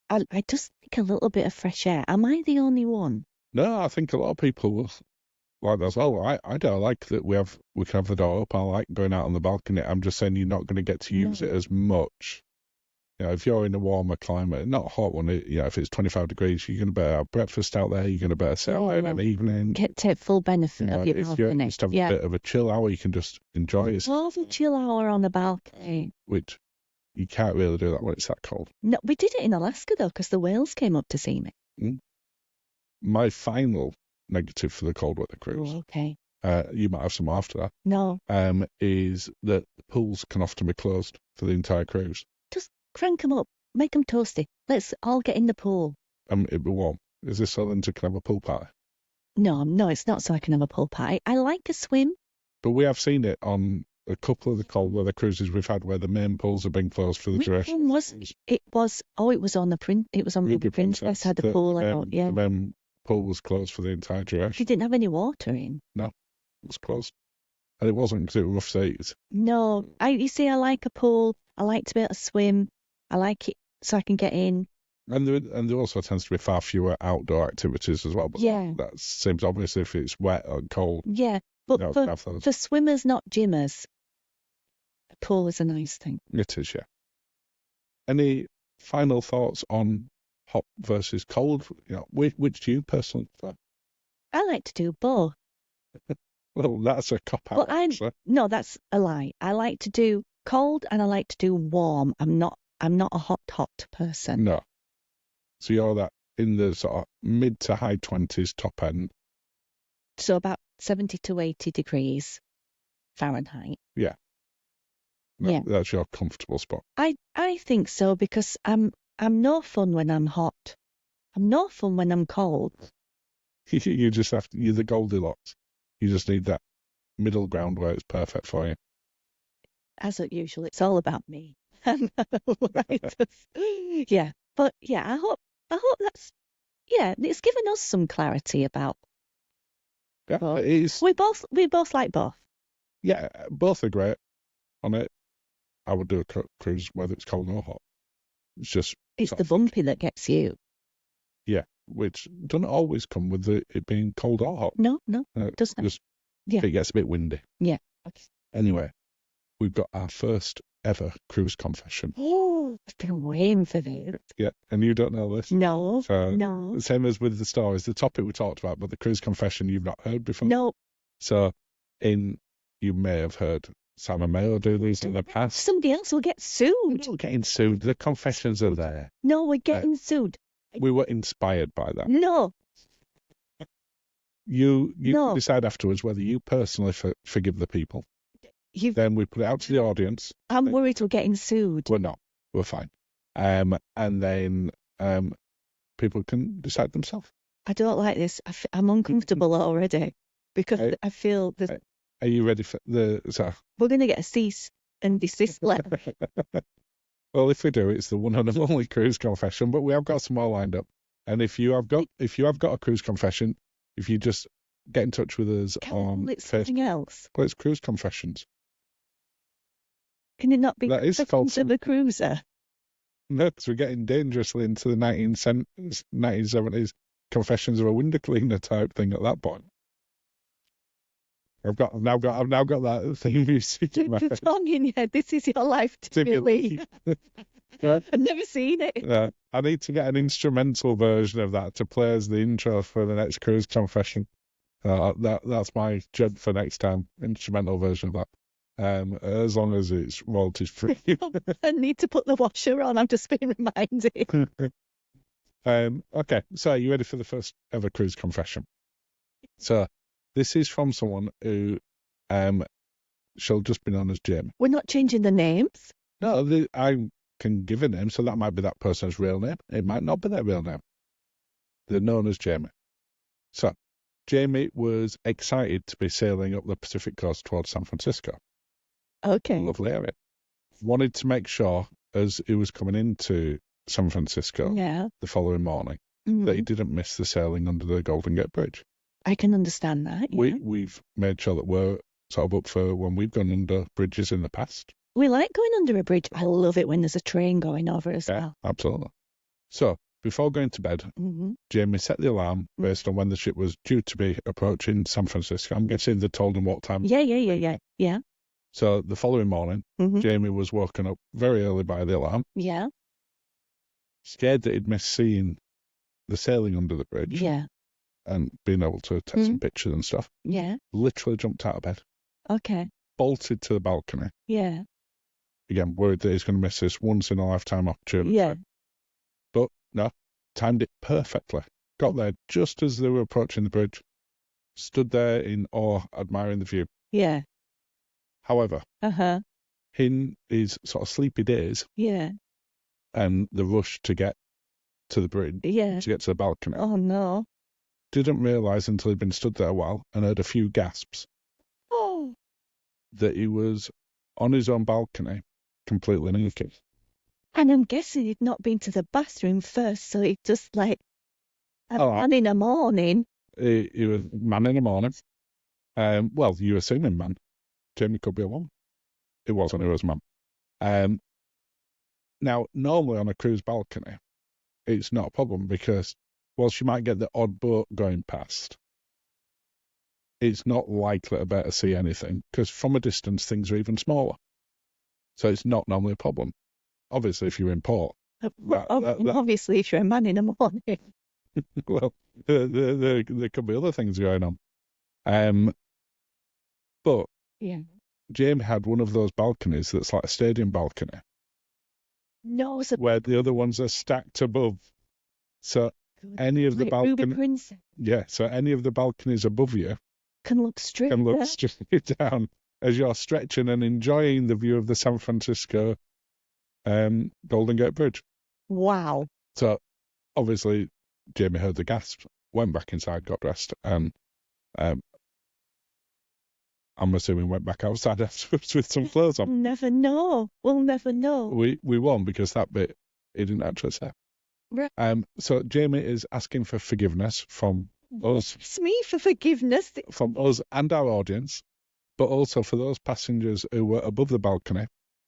Speaker 1: I just think a little bit of fresh air. Am I the only one?
Speaker 2: No, I think a lot of people will like that as well. I don't like that we can have the door up. I like going out on the balcony. I'm just saying you're not going to get to use it as much. If you're in a warmer climate, not a hot one, if it's 25 degrees, you're going to better have breakfast out there. You're going to better sit out in the evening.
Speaker 1: Take full benefit of your balcony.
Speaker 2: If you just have a bit of a chill hour, you can just enjoy it.
Speaker 1: Have a chill hour on the balcony.
Speaker 2: Which you can't really do that when it's that cold.
Speaker 1: No, we did it in Alaska, though, because the whales came up to see me.
Speaker 2: My final negative for the cold weather cruise,
Speaker 1: okay,
Speaker 2: you might have some after that.
Speaker 1: No,
Speaker 2: is that the pools can often be closed for the entire cruise.
Speaker 1: Just crank them up, make them toasty. Let's all get in the pool.
Speaker 2: It'd be warm. Is this so Linda can have a pool party?
Speaker 1: No, it's not so I can have a pool party. I like a swim.
Speaker 2: But we have seen it on a couple of the cold weather cruises we've had where the main pools have been closed for the duration.
Speaker 1: It was on Ruby Princess had a pool out, yeah.
Speaker 2: The main pool was closed for the entire duration.
Speaker 1: She didn't have any water in.
Speaker 2: No, it was closed. And it wasn't because it was rough seas.
Speaker 1: No, you see, I like a pool. I like to be able to swim. I like it so I can get in.
Speaker 2: And there also tends to be far fewer outdoor activities as well. But
Speaker 1: yeah.
Speaker 2: That seems obvious if it's wet or cold.
Speaker 1: Yeah, but for swimmers, not gymmers, a pool is a nice thing.
Speaker 2: It is, yeah. Any final thoughts on hot versus cold? Which do you personally prefer?
Speaker 1: I like to do both.
Speaker 2: Well, that's a cop-out.
Speaker 1: No, that's a lie. I like to do cold and I like to do warm. I'm not a hot person.
Speaker 2: No. So you're that in the sort of mid to high 20s top end.
Speaker 1: So about 70 to 80 degrees Fahrenheit.
Speaker 2: Yeah. That's your comfortable spot.
Speaker 1: I think so, because I'm no fun when I'm hot. I'm no fun when I'm cold.
Speaker 2: You just you're the Goldilocks. You just need that middle ground where it's perfect for you.
Speaker 1: As usual, it's all about me. Right. Yeah. But yeah, I hope that's, it's given us some clarity about.
Speaker 2: Yeah, it is.
Speaker 1: We both like both.
Speaker 2: Yeah, both are great on it. I would do a cruise whether it's cold or hot. It's
Speaker 1: the bumpy that gets you.
Speaker 2: Yeah, which doesn't always come with it being cold or hot.
Speaker 1: No, it doesn't.
Speaker 2: It gets a bit windy.
Speaker 1: Yeah. Okay.
Speaker 2: Anyway, we've got our first ever cruise confession.
Speaker 1: Oh, I've been waiting for this.
Speaker 2: Yeah, and you don't know this?
Speaker 1: No,
Speaker 2: so,
Speaker 1: no.
Speaker 2: Same as with the stories, the topic we talked about, but the cruise confession you've not heard before.
Speaker 1: No.
Speaker 2: So, you may have heard Sam and Mayo do these in the past.
Speaker 1: Somebody else will get sued.
Speaker 2: We're not getting sued. The confessions are there.
Speaker 1: No, we're getting sued.
Speaker 2: We were inspired by that.
Speaker 1: No.
Speaker 2: You decide afterwards whether you personally forgive the people. Then we put it out to the audience.
Speaker 1: I'm worried we're getting sued.
Speaker 2: We're not. We're fine. And then people can decide themselves.
Speaker 1: I don't like this. I'm uncomfortable already because I feel that.
Speaker 2: Are you ready for the? So,
Speaker 1: we're going to get a cease and desist letter.
Speaker 2: Well, if we do, it's the one and only cruise confession. But we have got some more lined up. And if you have got a cruise confession, if you just get in touch with us on
Speaker 1: Facebook, something else.
Speaker 2: Well, it's cruise confessions.
Speaker 1: Can it not be
Speaker 2: that is called
Speaker 1: of a cruiser?
Speaker 2: No, because we're getting dangerously into the 1970s confessions of a window cleaner type thing at that point. I've now got that theme music in my head.
Speaker 1: The song in your head. This is your life to believe. I've never seen it.
Speaker 2: I need to get an instrumental version of that to play as the intro for the next cruise confession. That's my job for next time. Instrumental version of that. As long as it's royalties free.
Speaker 1: I need to put the washer on. I'm just being reminded.
Speaker 2: Okay, so are you ready for the first ever cruise confession? So this is from someone who shall just be known as Jamie.
Speaker 1: We're not changing the names.
Speaker 2: No, I can give a name, so that might be that person's real name. It might not be their real name. They're known as Jamie. So Jamie was excited to be sailing up the Pacific coast towards San Francisco.
Speaker 1: Okay.
Speaker 2: Lovely area. Wanted to make sure, as he was coming into San Francisco the following morning, that he didn't miss the sailing under the Golden Gate Bridge.
Speaker 1: I can understand that. Yeah.
Speaker 2: We've made sure that we're sort of up for when we've gone under bridges in the past.
Speaker 1: We like going under a bridge. I love it when there's a train going over as well.
Speaker 2: Absolutely. So, before going to bed, Jamie set the alarm based on when the ship was due to be approaching San Francisco. I'm guessing they told him what time.
Speaker 1: Yeah.
Speaker 2: So, the following morning, Jamie was woken up very early by the alarm.
Speaker 1: Yeah.
Speaker 2: Scared that he'd missed seeing the sailing under the bridge.
Speaker 1: Yeah.
Speaker 2: And being able to take some pictures and stuff.
Speaker 1: Yeah.
Speaker 2: Literally jumped out of bed.
Speaker 1: Okay.
Speaker 2: Bolted to the balcony.
Speaker 1: Yeah.
Speaker 2: Again, worried that he's going to miss this once-in-a-lifetime opportunity.
Speaker 1: Yeah.
Speaker 2: But no, timed it perfectly. Got there just as they were approaching the bridge. Stood there in awe, admiring the view.
Speaker 1: Yeah.
Speaker 2: However, in his sort of sleepy days, and the rush to get to the bridge, to get to the balcony.
Speaker 1: Oh no!
Speaker 2: Didn't realise until he'd been stood there a while and heard a few gasps. That he was on his own balcony, completely naked.
Speaker 1: And I'm guessing he'd not been to the bathroom first, so he just like a man in the morning.
Speaker 2: He was man in the morning. Well, you assuming man. Jamie could be a woman. It wasn't. It was a man. Now, normally on a cruise balcony, it's not a problem because, whilst you might get the odd boat going past, it's not likely to be able to see anything because from a distance things are even smaller. So it's not normally a problem. Obviously, if you're in port.
Speaker 1: Obviously, if you're a man in the morning.
Speaker 2: Well, there could be other things going on. But Jamie had one of those balconies that's like a stadium balcony.
Speaker 1: No,
Speaker 2: where the other ones are stacked above. So any of the balconies. Yeah, so any of the balconies above you
Speaker 1: can look straight
Speaker 2: down as you're stretching and enjoying the view of the San Francisco Golden Gate Bridge.
Speaker 1: Wow.
Speaker 2: So obviously Jamie heard the gasp, went back inside, got dressed, and I'm assuming went back outside afterwards with some clothes on.
Speaker 1: Never know. We'll never know.
Speaker 2: We won't because that bit he didn't actually say.
Speaker 1: Right.
Speaker 2: So Jamie is asking for forgiveness from us.
Speaker 1: It's me for forgiveness.
Speaker 2: From us and our audience, but also for those passengers who were above the balcony,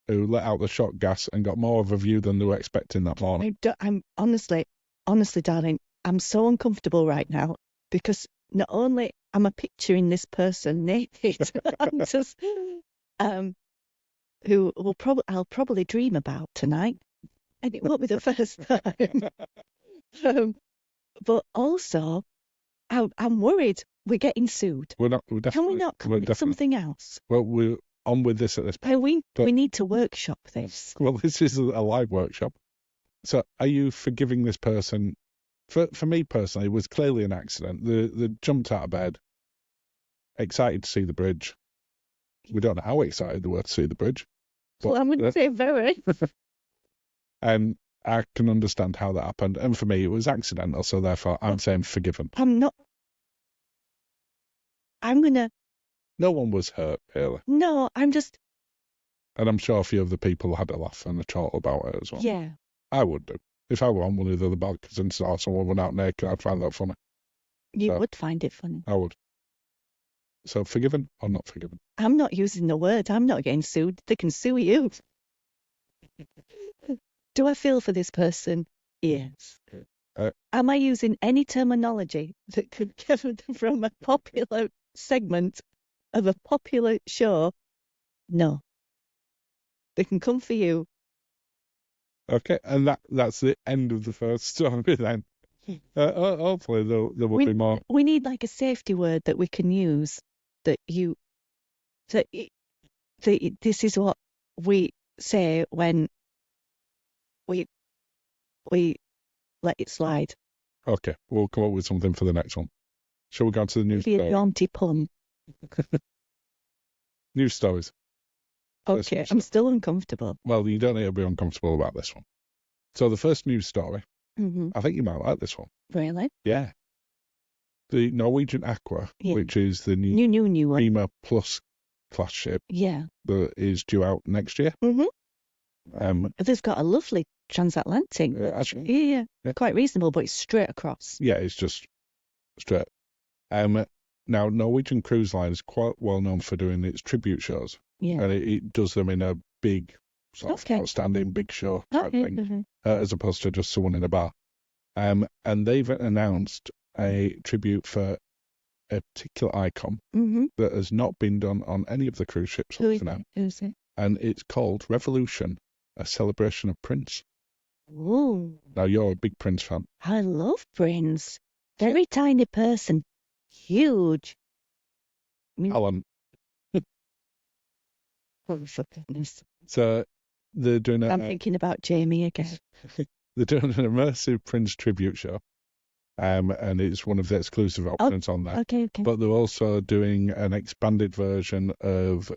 Speaker 2: who let out the shot gas and got more of a view than they were expecting that morning.
Speaker 1: I'm honestly, darling, I'm so uncomfortable right now because not only am I picturing this person naked, I'm just, who I'll probably dream about tonight, and it won't be the first time. But also, I'm worried we're getting sued.
Speaker 2: We're definitely.
Speaker 1: Can we not come up with something else?
Speaker 2: Well, we're on with this at this point.
Speaker 1: We need to workshop this.
Speaker 2: Well, this is a live workshop. So, are you forgiving this person? For me personally, it was clearly an accident. They jumped out of bed, excited to see the bridge, We don't know how excited they were to see the bridge.
Speaker 1: Well, I'm going to say very.
Speaker 2: And I can understand how that happened. And for me, it was accidental, so therefore I'm saying forgiven.
Speaker 1: I'm going to...
Speaker 2: No one was hurt, really.
Speaker 1: No, I'm just...
Speaker 2: And I'm sure a few of the people had a laugh and a chortle about it as well.
Speaker 1: Yeah.
Speaker 2: I would do. If I were on one of the other balconies and saw someone run out naked, I'd find that funny.
Speaker 1: You would find it funny.
Speaker 2: I would. So forgiven or not forgiven?
Speaker 1: I'm not using the word. I'm not getting sued. They can sue you. Do I feel for this person? Yes. Am I using any terminology that could come from a popular segment of a popular show? No. They can come for you.
Speaker 2: Okay, and that's the end of the first story then. Hopefully there will be more.
Speaker 1: We need like a safety word that we can use that this is what we say when we let it slide.
Speaker 2: Okay, we'll come up with something for the next one. Shall we go on to the news story?
Speaker 1: Be a jaunty pun.
Speaker 2: News stories.
Speaker 1: Okay, I'm still uncomfortable.
Speaker 2: Well, you don't need to be uncomfortable about this one. So the first news story, I think you might like this one.
Speaker 1: Really?
Speaker 2: Yeah. The Norwegian Aqua, which is the
Speaker 1: new one.
Speaker 2: Prima Plus class ship, that is due out next year.
Speaker 1: They've got a lovely transatlantic. Yeah, quite reasonable, but it's straight across.
Speaker 2: Yeah, it's just straight. Now, Norwegian Cruise Line is quite well known for doing its tribute shows. Yeah. And it does them in a big, sort of outstanding big show type thing, as opposed to just someone in a bar. And they've announced a tribute for a particular icon that has not been done on any of the cruise ships up to now.
Speaker 1: Who is it?
Speaker 2: And it's called Revolution, a celebration of Prince.
Speaker 1: Ooh.
Speaker 2: Now, you're a big Prince fan.
Speaker 1: I love Prince. Very tiny person. Huge.
Speaker 2: Alan.
Speaker 1: Oh, for goodness.
Speaker 2: So they're doing
Speaker 1: I'm thinking about Jamie again.
Speaker 2: They're doing an immersive Prince tribute show. And it's one of the exclusive options on there.
Speaker 1: Okay.
Speaker 2: But they're also doing an expanded version of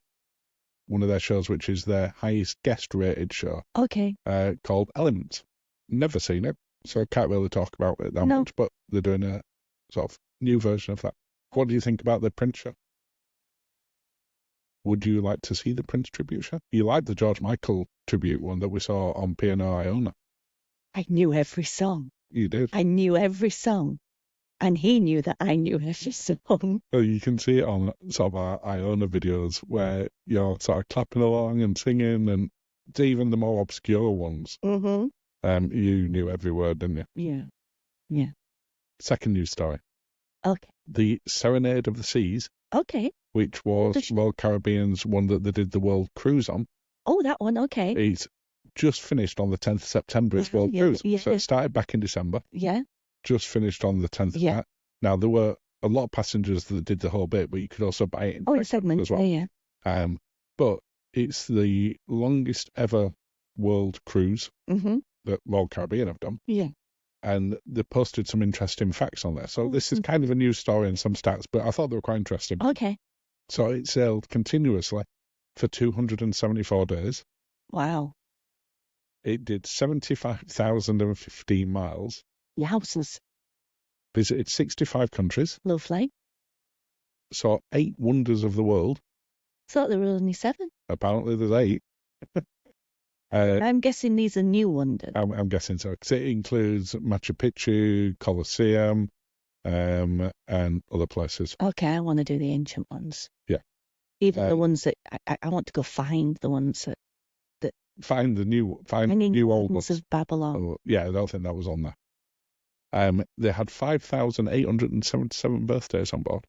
Speaker 2: one of their shows, which is their highest guest-rated show.
Speaker 1: Okay.
Speaker 2: Called Elements. Never seen it, so I can't really talk about it that much, but they're doing a sort of new version of that. What do you think about the Prince show? Would you like to see the Prince tribute show? You like the George Michael tribute one that we saw on P&O Iona.
Speaker 1: I knew every song.
Speaker 2: You did?
Speaker 1: I knew every song. And he knew that I knew every song.
Speaker 2: Well, you can see it on sort of our Iona videos where you're sort of clapping along and singing, and even the more obscure ones. You knew every word, didn't
Speaker 1: you? Yeah.
Speaker 2: Second news story.
Speaker 1: Okay.
Speaker 2: The Serenade of the Seas.
Speaker 1: Okay.
Speaker 2: Which was Royal Caribbean's one that they did the world cruise on.
Speaker 1: Oh, that one, okay.
Speaker 2: It's just finished on the 10th of September, its world cruise. Yeah. So it started back in December.
Speaker 1: Yeah.
Speaker 2: Just finished on the 10th of that. Now, there were a lot of passengers that did the whole bit, but you could also buy it in segments as well.
Speaker 1: Yeah.
Speaker 2: But it's the longest ever world cruise that Royal Caribbean have done.
Speaker 1: Yeah.
Speaker 2: And they posted some interesting facts on there. So this is kind of a news story and some stats, but I thought they were quite interesting.
Speaker 1: Okay.
Speaker 2: So it sailed continuously for 274 days.
Speaker 1: Wow.
Speaker 2: It did 75,015 miles.
Speaker 1: Yowzers.
Speaker 2: Visited 65 countries.
Speaker 1: Lovely.
Speaker 2: Saw 8 wonders of the world.
Speaker 1: Thought there were only 7.
Speaker 2: Apparently there's 8.
Speaker 1: I'm guessing these are new wonders.
Speaker 2: I'm guessing so, because it includes Machu Picchu, Colosseum, and other places.
Speaker 1: Okay, I want to do the ancient ones.
Speaker 2: Yeah.
Speaker 1: Even the ones that I want to go find the ones that
Speaker 2: find new old ones
Speaker 1: of Babylon.
Speaker 2: Oh, yeah, I don't think that was on there. They had 5,877 birthdays on board.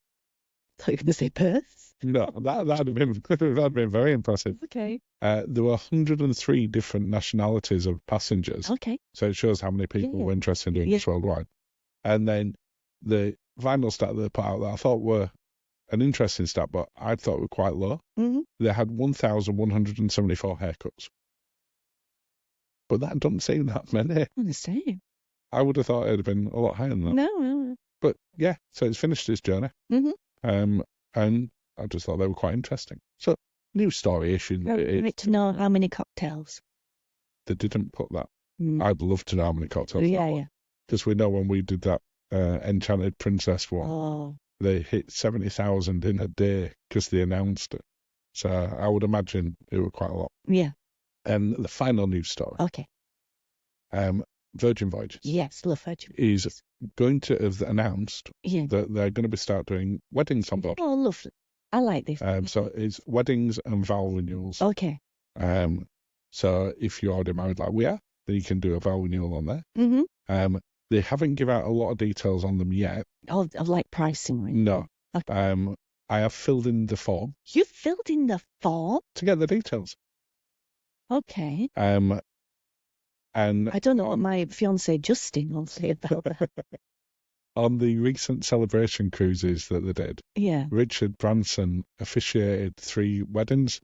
Speaker 1: I thought you were going to say births.
Speaker 2: No, that'd have been very impressive.
Speaker 1: Okay.
Speaker 2: There were 103 different nationalities of passengers.
Speaker 1: Okay.
Speaker 2: So it shows how many people were interested in doing this worldwide. And then the final stat that they put out that I thought were an interesting stat, but I thought were quite low. They had 1,174 haircuts. But that doesn't seem that many.
Speaker 1: I'm the same.
Speaker 2: I would have thought it would have been a lot higher than that.
Speaker 1: No.
Speaker 2: But yeah, so it's finished its journey. And I just thought they were quite interesting. So, news story-ish.
Speaker 1: Right to know how many cocktails.
Speaker 2: They didn't put that.
Speaker 1: Mm.
Speaker 2: I'd love to know how many cocktails.
Speaker 1: Yeah.
Speaker 2: Because we know when we did that Enchanted Princess one, they hit 70,000 in a day because they announced it. So I would imagine it were quite a lot.
Speaker 1: Yeah.
Speaker 2: And the final news story.
Speaker 1: Okay.
Speaker 2: Virgin Voyages.
Speaker 1: Yes, love Virgin.
Speaker 2: Is going to have announced that they're going to start doing weddings on board.
Speaker 1: Oh, lovely. I like this.
Speaker 2: So it's weddings and vow renewals.
Speaker 1: Okay.
Speaker 2: So if you're already married like we are, then you can do a vow renewal on there.
Speaker 1: Mm-hmm.
Speaker 2: They haven't given out a lot of details on them yet.
Speaker 1: Oh, of like pricing, right?
Speaker 2: No.
Speaker 1: Okay.
Speaker 2: I have filled in the form.
Speaker 1: You filled in the form?
Speaker 2: To get the details.
Speaker 1: Okay.
Speaker 2: And
Speaker 1: I don't know what my fiancé Justin will say about that.
Speaker 2: On the recent celebration cruises that they did, Richard Branson officiated 3 weddings.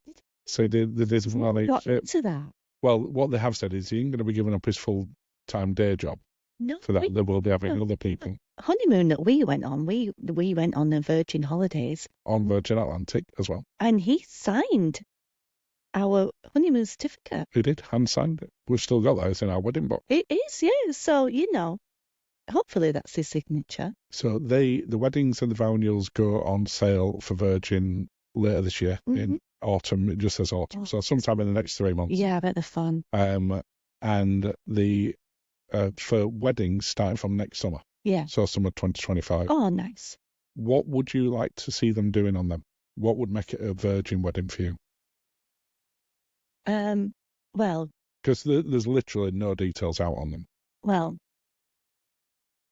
Speaker 2: So they did one on each ship.
Speaker 1: To that.
Speaker 2: Well, what they have said is he ain't going to be giving up his full-time day job.
Speaker 1: No.
Speaker 2: For that, they will be having other people.
Speaker 1: Honeymoon that we went on, we went on the Virgin Holidays.
Speaker 2: On Virgin Atlantic as well.
Speaker 1: And he signed our honeymoon certificate.
Speaker 2: He did, hand-signed it. We've still got that. It's in our wedding box.
Speaker 1: It is, yeah. So, hopefully that's his signature.
Speaker 2: So the weddings and the vow renewals go on sale for Virgin later this year in autumn. It just says autumn. So sometime in the next 3 months.
Speaker 1: Yeah, I bet they're fun.
Speaker 2: And the for weddings starting from next summer.
Speaker 1: Yeah.
Speaker 2: So summer 2025.
Speaker 1: Oh, nice.
Speaker 2: What would you like to see them doing on them? What would make it a Virgin wedding for you?
Speaker 1: Well,
Speaker 2: because there's literally no details out on them.
Speaker 1: Well,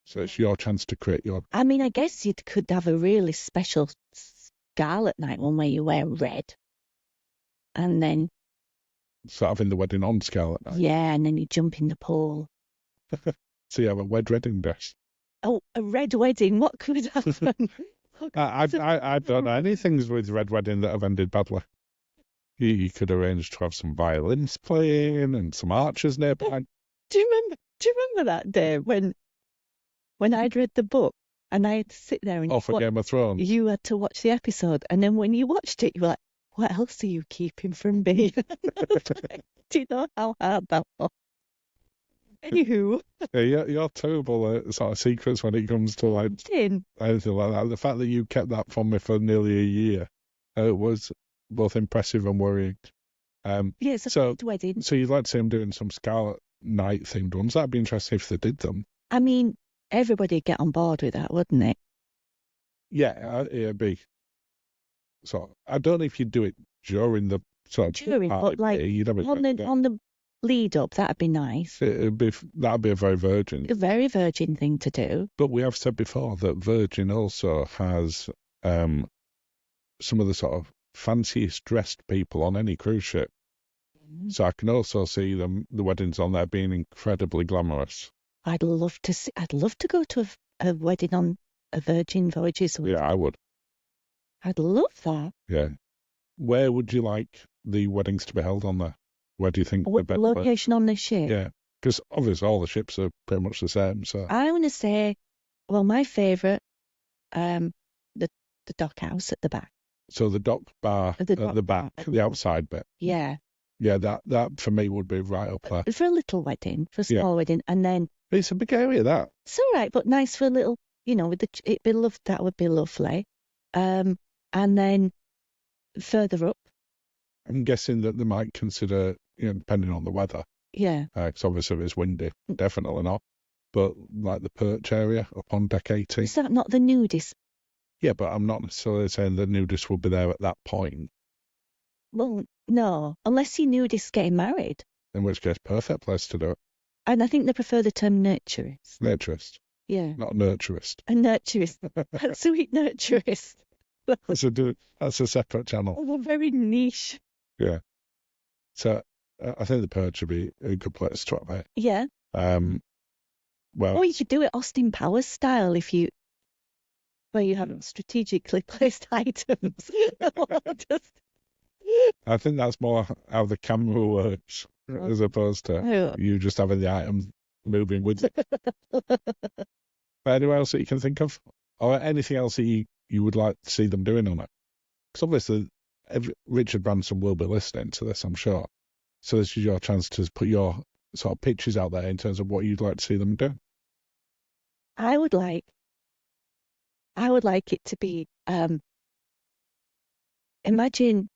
Speaker 2: so it's your chance to create your.
Speaker 1: I mean, I guess you could have a really special Scarlet night one where you wear red, and then.
Speaker 2: So having the wedding on Scarlet night.
Speaker 1: Yeah, and then you jump in the pool.
Speaker 2: So you have a red wedding dress.
Speaker 1: Oh, a red wedding! What could happen?
Speaker 2: I don't know anything with red wedding that have ended badly. You could arrange to have some violins playing and some archers nearby.
Speaker 1: Do you remember that day when I'd read the book and I had to sit there and
Speaker 2: for Game of Thrones?
Speaker 1: You had to watch the episode, and then when you watched it, you were like, "What else are you keeping from me?" Do you know how hard that was? Anywho,
Speaker 2: yeah, you're terrible at sort of secrets when it comes to anything like that. The fact that you kept that from me for nearly a year, it was both impressive and worrying.
Speaker 1: It's a wedding.
Speaker 2: So you'd like to see them doing some Scarlet Night themed ones? That'd be interesting if they did them.
Speaker 1: I mean, everybody'd get on board with that, wouldn't it?
Speaker 2: Yeah, it'd be. So I don't know if you'd do it during the sort of
Speaker 1: but like on the lead up, that'd be nice.
Speaker 2: That'd be a very Virgin.
Speaker 1: A very Virgin thing to do.
Speaker 2: But we have said before that Virgin also has some of the sort of fanciest dressed people on any cruise ship. So I can also see the weddings on there being incredibly glamorous.
Speaker 1: I'd love to go to a wedding on a Virgin Voyages.
Speaker 2: Yeah, I would.
Speaker 1: I'd love that.
Speaker 2: Yeah. Where would you like the weddings to be held on there? Where do you think the best
Speaker 1: location on the ship?
Speaker 2: Yeah, because obviously all the ships are pretty much the same. So
Speaker 1: I want to say, well, my favourite, the dock house at the back.
Speaker 2: So the dock bar at the back, the outside bit.
Speaker 1: Yeah.
Speaker 2: Yeah, that for me would be right up there.
Speaker 1: For a little wedding, for a small wedding, and then
Speaker 2: it's a big area that.
Speaker 1: It's all right, but nice for a little, with it'd be lovely. That would be lovely. And then further up.
Speaker 2: I'm guessing that they might consider, depending on the weather.
Speaker 1: Yeah.
Speaker 2: Because obviously if it's windy, definitely not. But like the perch area up on deck 80.
Speaker 1: Is that not the nudist?
Speaker 2: Yeah, but I'm not necessarily saying the nudist will be there at that point.
Speaker 1: Well, no, unless you nudists getting married.
Speaker 2: In which case, perfect place to do it.
Speaker 1: And I think they prefer the term nurturist.
Speaker 2: Nurturist.
Speaker 1: Yeah.
Speaker 2: Not nurturist.
Speaker 1: A nurturist. A sweet nurturist.
Speaker 2: That's a separate channel.
Speaker 1: Oh, very niche.
Speaker 2: Yeah. So I think the perch would be a good place to have it.
Speaker 1: Yeah.
Speaker 2: Well.
Speaker 1: Or you could do it Austin Powers style where you have strategically placed items.
Speaker 2: I think that's more how the camera works as opposed to you just having the items moving with you. But anywhere else that you can think of? Or anything else that you would like to see them doing on it? Because obviously, Richard Branson will be listening to this, I'm sure. So this is your chance to put your sort of pictures out there in terms of what you'd like to see them do.
Speaker 1: I would like it to be, imagine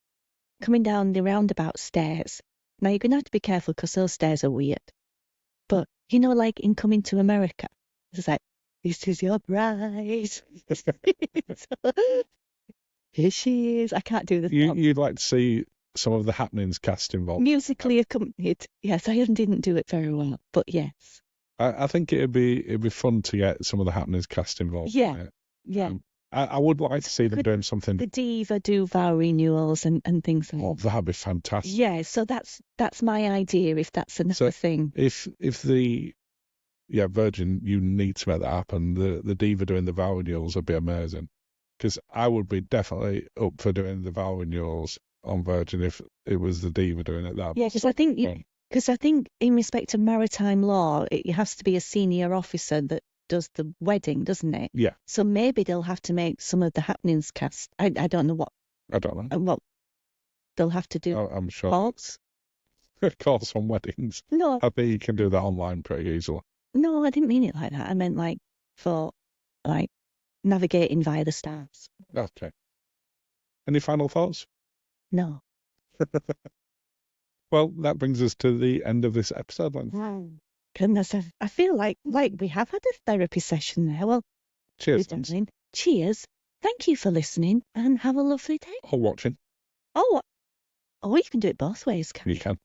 Speaker 1: coming down the roundabout stairs. Now you're going to have to be careful because those stairs are weird. But, like in Coming to America, it's like, this is your bride. Here she is. I can't do the song.
Speaker 2: You'd like to see some of the happenings cast involved.
Speaker 1: Musically accompanied. Yes, I didn't do it very well, but yes.
Speaker 2: I think it'd be fun to get some of the happenings cast involved.
Speaker 1: Yeah, yeah.
Speaker 2: I would like to see them doing something.
Speaker 1: The diva do vow renewals and things like that.
Speaker 2: Oh, that'd be fantastic.
Speaker 1: Yeah, so that's my idea. If that's another thing.
Speaker 2: If the Virgin, you need to make that happen. The diva doing the vow renewals would be amazing. Because I would be definitely up for doing the vow renewals on Virgin if it was the diva doing it. That
Speaker 1: because I think in respect of maritime law, it has to be a senior officer that does the wedding, doesn't it?
Speaker 2: Yeah.
Speaker 1: So maybe they'll have to make some of the happenings cast. I don't know what.
Speaker 2: I don't know.
Speaker 1: What they'll have to do.
Speaker 2: I'm sure.
Speaker 1: Calls?
Speaker 2: Calls on weddings.
Speaker 1: No.
Speaker 2: I think you can do that online pretty easily.
Speaker 1: No, I didn't mean it like that. I meant for navigating via the stars.
Speaker 2: Okay. Any final thoughts?
Speaker 1: No.
Speaker 2: Well, that brings us to the end of this episode then.
Speaker 1: Goodness, I feel like we have had a therapy session there. Well,
Speaker 2: cheers.
Speaker 1: Cheers. Thank you for listening and have a lovely day.
Speaker 2: Or watching.
Speaker 1: Oh, you can do it both ways, can you?
Speaker 2: You can.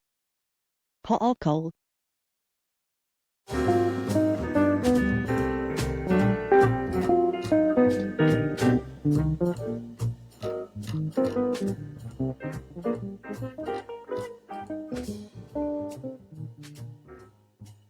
Speaker 1: Hot or cold.